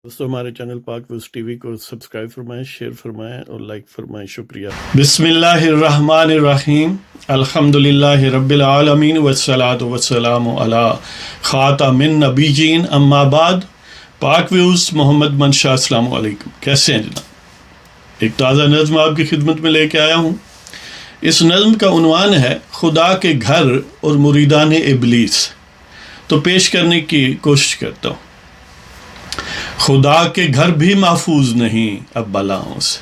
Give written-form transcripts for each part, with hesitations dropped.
دوستو ہمارے چینل پاک ویوز ٹی وی کو سبسکرائب فرمائیں، شیئر فرمائیں اور لائک فرمائیں، شکریہ۔ بسم اللہ الرحمن الرحیم، الحمدللہ رب العالمین والصلاة والسلام علی خاتم النبیین، اما بعد۔ پاک ویوز محمد منشا، السلام علیکم، کیسے ہیں جناب؟ ایک تازہ نظم آپ کی خدمت میں لے کے آیا ہوں۔ اس نظم کا عنوان ہے خدا کے گھر اور مریدان ابلیس، تو پیش کرنے کی کوشش کرتا ہوں۔ خدا کے گھر بھی محفوظ نہیں اب بلاؤں سے،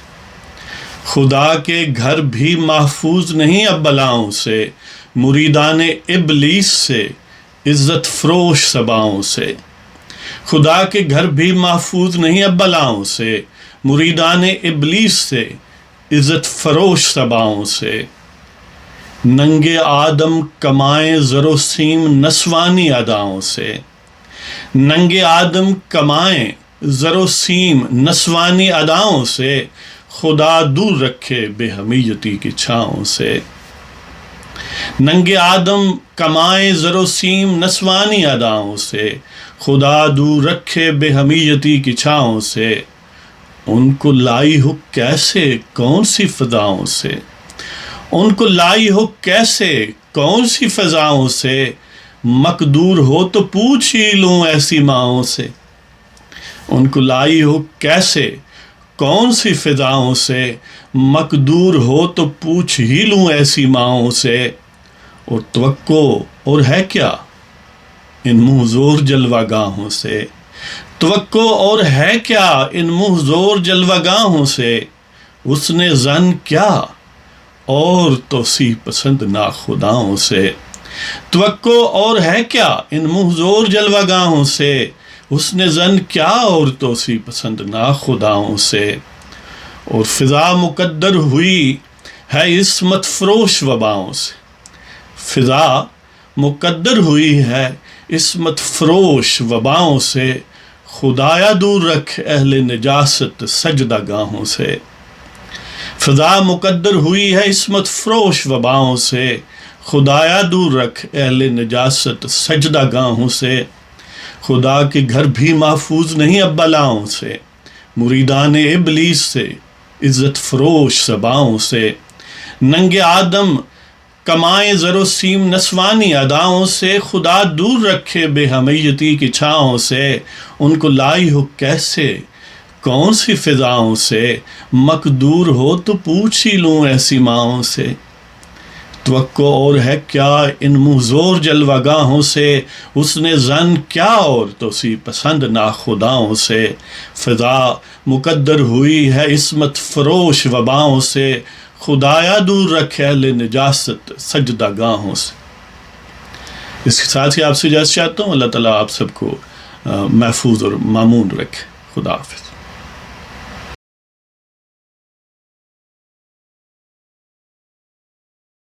خدا کے گھر بھی محفوظ نہیں اب بلاؤں سے، مریدان ابلیس سے، عزت فروش سباؤں سے۔ خدا کے گھر بھی محفوظ نہیں اب بلاؤں سے، مریدان ابلیس سے، عزت فروش سباؤں سے۔ ننگے آدم کمائیں زر و سیم نسوانی اداؤں سے، ننگے آدم کمائیں زر و سیم نسوانی اداؤں سے، خدا دور رکھے بے حمیتی کی چھاؤں سے۔ ننگے آدم کمائیں زر و سیم نسوانی اداؤں سے، خدا دور رکھے بے حمیتی کی چھاؤں سے۔ ان کو لائی ہو کیسے کون سی فضاؤں سے، ان کو لائی ہو کیسے کون سی فضاؤں سے، مقدور ہو تو پوچھ ہی لوں ایسی ماؤں سے۔ ان کو لائی ہو کیسے کون سی فضاؤں سے، مقدور ہو تو پوچھ ہی لوں ایسی ماؤں سے۔ اور توقع اور ہے کیا ان منہ زور جلوہ گاہوں سے، توقع اور ہے کیا ان منہ زور جلوہ گاہوں سے۔ اس نے ظن کیا اور توصیف پسند ناخداؤں سے، توقع اور ہے کیا ان منہ زور جلوہ گاہوں سے۔ اس نے ظن کیا اور توصیف پسند ناخداؤں سے۔ اور فضا مقدر ہوئی ہے عصمت فروش وباؤں سے، فضا مقدر ہوئی ہے عصمت فروش وباؤں سے، خدایا دور رکھ اہل نجاست سجدہ گاہوں سے۔ فضا مقدر ہوئی ہے عصمت فروش وباؤں سے، خدایا دور رکھ اہل نجاست سجدہ گاہوں سے۔ خدا کے گھر بھی محفوظ نہیں اب بلاؤں سے، مریدان ابلیس سے، عزت فروش سباؤں سے۔ ننگے آدم کمائیں زر و سیم نسوانی اداؤں سے، خدا دور رکھے بے حمیتی کی چھاؤں سے۔ ان کو لائی ہو کیسے کون سی فضاؤں سے، مقدور ہو تو پوچھ ہی لوں ایسی ماؤں سے۔ توقع اور ہے کیا ان منہ زور جلوہ گاہوں سے، اس نے ظن کیا اور توصیف پسند ناخداؤں سے۔ فضا مقدر ہوئی ہے عصمت فروش وباؤں سے، خدایا دور رکھے اہل نجاست سجدہ گاہوں سے۔ اس کے ساتھ ہی آپ سے اجازت چاہتا ہوں، اللہ تعالیٰ آپ سب کو محفوظ اور مامون رکھے۔ خدا حافظ۔